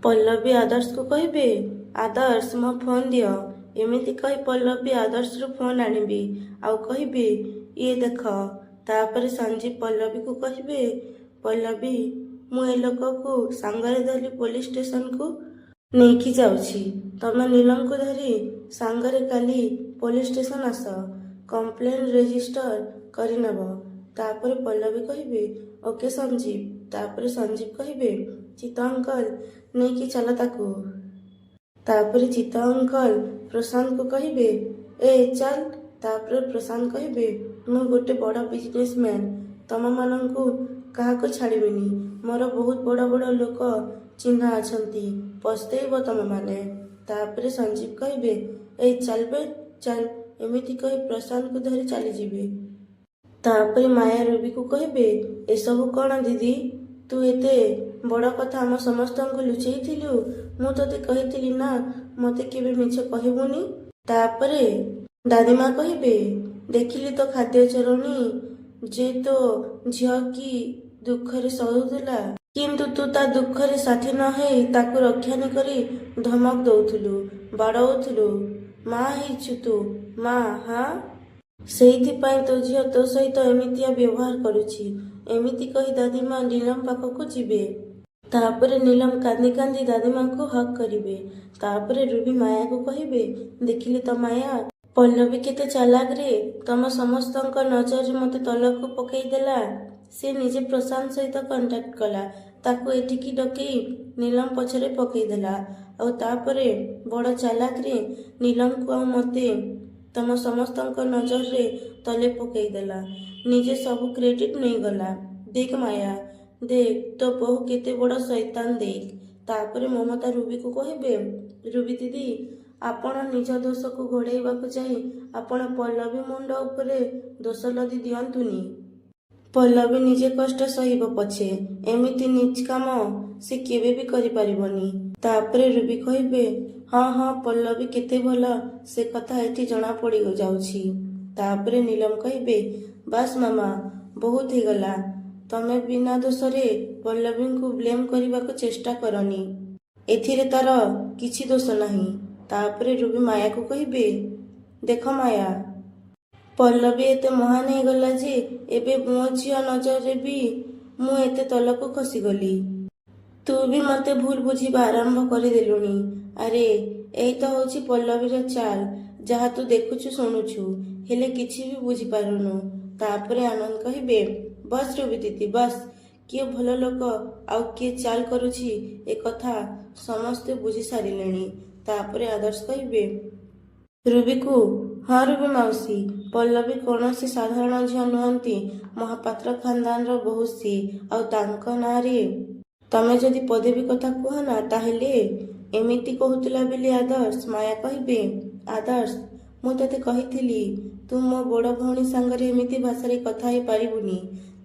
ପଲ୍ଲବୀ ଆଦର୍ଶକୁ କହିବେ, ଆଦର୍ଶ ମୋ ଫୋନ୍ ଦିଅ। ଏମିତି କହି ପଲ୍ଲବୀ ଆଦର୍ଶରୁ ଫୋନ୍ ଆଣିବି ଆଉ କହିବି, ଇଏ ଦେଖ। ତାପରେ ସଞ୍ଜୀବ ପଲ୍ଲବୀକୁ କହିବେ, ପଲ୍ଲବୀ ମୁଁ ଏ ଲୋକକୁ ସାଙ୍ଗରେ ଧରି ପୋଲିସ ଷ୍ଟେସନକୁ ନେଇକି ଯାଉଛି। ତମେ ନୀଲମକୁ ଧରି ସାଙ୍ଗରେ କାଲି ପୋଲିସ ଷ୍ଟେସନ ଆସ, କମ୍ପ୍ଲେନ୍ ରେଜିଷ୍ଟର କରିନେବ। ତାପରେ ପଲ୍ଲବୀ କହିବେ, ଓକେ ସଞ୍ଜୀବ। ତାପରେ ସଞ୍ଜୀବ କହିବେ, ଚିତ୍ତ ଅଙ୍କଲ ନେଇକି ଚାଲ ତାକୁ। ତାପରେ ଚିତ୍ତ ଅଙ୍କଲ ପ୍ରଶାନ୍ତକୁ କହିବେ, ଏ ଚାଲ। ତାପରେ ପ୍ରଶାନ୍ତ କହିବେ, ମୁଁ ଗୋଟେ ବଡ଼ ବିଜନେସମ୍ୟାନ, ତମମାନଙ୍କୁ କାହାକୁ ଛାଡ଼ିବିନି। ମୋର ବହୁତ ବଡ଼ ବଡ଼ ଲୋକ ଚିହ୍ନା ଅଛନ୍ତି, ପସ୍ତେଇବ ତମେମାନେ। ତାପରେ ସଞ୍ଜୀବ କହିବେ, ଏଇ ଚାଲ ବେ ଚାଲ। ଏମିତି କହି ପ୍ରଶାନ୍ତକୁ ଧରି ଚାଲିଯିବେ। ତାପରେ ମାୟା ରୁବିକୁ କହିବେ, ଏସବୁ କ'ଣ ଦିଦି? ତୁ ଏତେ ବଡ଼ କଥା ଆମ ସମସ୍ତଙ୍କୁ ଲୁଚେଇଥିଲୁ। ମୁଁ ତୋତେ କହିଥିଲି ନା ମୋତେ କେବେ ମିଛ କହିବୁନି। ତାପରେ ଦାଦିମା କହିବେ, ଦେଖିଲି ତ ଖାଦ୍ୟ ଚୋରଣୀ ଯେ ତୋ ଝିଅ କି ଦୁଃଖରେ ସହୁଥିଲା, କିନ୍ତୁ ତୁ ତା ଦୁଃଖରେ ସାଥୀ ନ ହେଇ ତାକୁ ରକ୍ଷାନି କରି ଧମକ ଦଉଥିଲୁ, ବାଡ଼ଉଥିଲୁ। ମା ହେଇଛୁ ତୁ, ମା। ହାଁ, ସେଇଥିପାଇଁ ତୋ ଝିଅ ତୋ ସହିତ ଏମିତିଆ ବ୍ୟବହାର କରୁଛି। ଏମିତି କହି ଦାଦିମା ନୀଲମ ପାଖକୁ ଯିବେ। ତାପରେ ନୀଲମ କାନ୍ଦି କାନ୍ଦି ଦାଦିମାଙ୍କୁ ହକ୍ କରିବେ। ତାପରେ ରୁବି ମାୟାକୁ କହିବେ, ଦେଖିଲି ତ ମାୟା, ପଲ୍ଲବୀ କେତେ ଚାଲାକ ରେ। ତମ ସମସ୍ତଙ୍କ ନଜରରେ ମୋତେ ତଳକୁ ପକେଇଦେଲା। ସେ ନିଜେ ପ୍ରଶାନ୍ତ ସହିତ କଣ୍ଟାକ୍ଟ କଲା, ତାକୁ ଏଠିକି ଡକେଇ ନୀଲମ ପଛରେ ପକେଇଦେଲା। ଆଉ ତାପରେ ବଡ଼ ଚାଲାକରେ ନୀଲମକୁ ଆଉ ମୋତେ ତମ ସମସ୍ତଙ୍କ ନଜରରେ ତଳେ ପକେଇଦେଲା। ନିଜେ ସବୁ କ୍ରେଡିଟ୍ ନେଇଗଲା। ଦେଖ ମାୟା, ଦେଖ ତୋ ବୋହୂ କେତେ ବଡ଼ ଶୈତାନ ଦେଖ। ତାପରେ ମମତା ରୁବିକୁ କହିବେ, ରୁବି ଦିଦି, ଆପଣ ନିଜ ଦୋଷକୁ ଘୋଡ଼େଇବାକୁ ଯାଇ ଆପଣ ପଲ୍ଲବୀ ମୁଣ୍ଡ ଉପରେ ଦୋଷ ଲଦି ଦିଅନ୍ତୁନି। ପଲ୍ଲବୀ ନିଜେ କଷ୍ଟ ସହିବ ପଛେ, ଏମିତି ନିଜ କାମ ସେ କେବେ ବି କରିପାରିବନି। ତାପରେ ରୁବି କହିବେ, ହଁ ହଁ ପଲ୍ଲବୀ କେତେ ଭଲ ସେ କଥା ଏଠି ଜଣା ପଡ଼ି ଯାଉଛି। ତାପରେ ନୀଲମ କହିବେ, ବାସ୍ ମାମା, ବହୁତ ହେଇଗଲା। ତମେ ବିନା ଦୋଷରେ ପଲ୍ଲବୀଙ୍କୁ ବ୍ଲେମ୍ କରିବାକୁ ଚେଷ୍ଟା କରନି। ଏଥିରେ ତାର କିଛି ଦୋଷ ନାହିଁ। ତାପରେ ରୁବି ମାୟାକୁ କହିବେ, ଦେଖ ମାୟା, ପଲ୍ଲବୀ ଏତେ ମହାନ ହେଇଗଲା ଯେ ଏବେ ମୋ ଝିଅ ନଜରରେ ବି ମୁଁ ଏତେ ତଳକୁ ଖସିଗଲି। ତୁ ବି ମୋତେ ଭୁଲ ବୁଝିବା ଆରମ୍ଭ କରିଦେଲୁଣି। ଆରେ ଏଇ ତ ହେଉଛି ପଲ୍ଲବୀର ଚାଲ, ଯାହା ତୁ ଦେଖୁଛୁ ଶୁଣୁଛୁ, ହେଲେ କିଛି ବି ବୁଝିପାରୁନୁ। ତାପରେ ଆନନ୍ଦ କହିବେ, ବସ୍ ରୁବି ଦିଦି ବସ୍। କିଏ ଭଲ ଲୋକ ଆଉ କିଏ ଚାଲ କରୁଛି ଏ କଥା ସମସ୍ତେ ବୁଝି ସାରିଲେଣି। ତାପରେ ଆଦର୍ଶ କହିବେ ରୁବିକୁ, ହଁ ରୁବି ମାଉସୀ, ପଲ୍ଲବୀ କୌଣସି ସାଧାରଣ ଝିଅ ନୁହନ୍ତି, ମହାପାତ୍ର ଖାନଦାନର ବୋହୂ ସିଏ। ଆଉ ତାଙ୍କ ନାଁରେ ତମେ ଯଦି ପଦେ ବି କଥା କୁହ ନା, ତାହେଲେ ଏମିତି କହୁଥିଲା ବୋଲି ଆଦର୍ଶ। ମାୟା କହିବେ, ଆଦର୍ଶ, ମୁଁ ତୋତେ କହିଥିଲି ତୁ ମୋ ବଡ଼ ଭଉଣୀ ସାଙ୍ଗରେ ଏମିତି ଭାଷାରେ କଥା ହେଇପାରିବୁନି।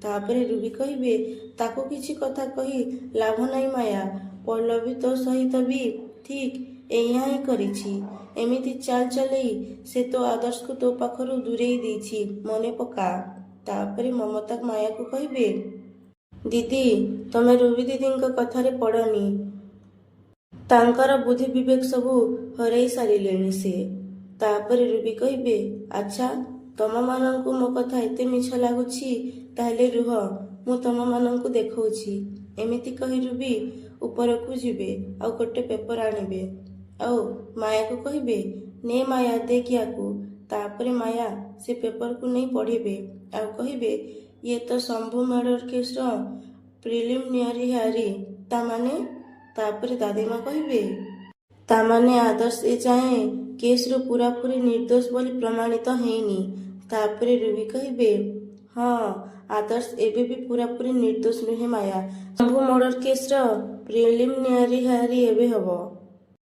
ତାପରେ ରୁବି କହିବେ, ତାକୁ କିଛି କଥା କହି ଲାଭ ନାହିଁ ମାୟା, ପଲ୍ଲବୀ ତୋ ସହିତ ବି ଠିକ୍ ଏଇଆ ହିଁ କରିଛି। ଏମିତି ଚାଲ ଚଲେଇ ସେ ତୋ ଆଦର୍ଶକୁ ତୋ ପାଖରୁ ଦୂରେଇ ଦେଇଛି, ମନେ ପକା। ତାପରେ ମମତା ମାୟାକୁ କହିବେ, ଦିଦି, ତମେ ରୁବି ଦିଦିଙ୍କ କଥାରେ ପଡ଼ନି। ତାଙ୍କର ବୁଦ୍ଧି ବିବେକ ସବୁ ହରେଇ ସାରିଲେଣି ସେ। ତାପରେ ରୁବି କହିବେ, ଆଚ୍ଛା, ତମମାନଙ୍କୁ ମୋ କଥା ଏତେ ମିଛ ଲାଗୁଛି, ତାହେଲେ ରୁହ, ମୁଁ ତମମାନଙ୍କୁ ଦେଖଉଛି। ଏମିତି କହି ରୁବି ଉପରକୁ ଯିବେ ଆଉ ଗୋଟେ ପେପର ଆଣିବେ ଆଉ ମାୟାକୁ କହିବେ, ନେ ମାୟା ଦେଖ ୟାକୁ। ତାପରେ ମାୟା ସେ ପେପରକୁ ନେଇ ପଢ଼ିବେ ଆଉ କହିବେ, ଇଏ ତ ଶମ୍ଭୁ ମର୍ଡର କେସ୍ର ପ୍ରିଲିମିନାରୀ ହାରି। ତାମାନେ? ତାପରେ ଦାଦିମା କହିବେ, ତାମାନେ ଆଦର୍ଶ ଏ ଯାଏଁ କେସ୍ରୁ ପୁରାପୁରି ନିର୍ଦ୍ଦୋଷ ବୋଲି ପ୍ରମାଣିତ ହେଇନି। ତାପରେ ରୁବି କହିବେ, ହଁ, ଆଦର୍ଶ ଏବେ ବି ପୁରାପୁରି ନିର୍ଦ୍ଦୋଷ ନୁହେଁ ମାୟା। ଶମ୍ଭୁ ମର୍ଡର କେସ୍ର ପ୍ରିଲିମିନାରୀ ହାରି ଏବେ ହବ।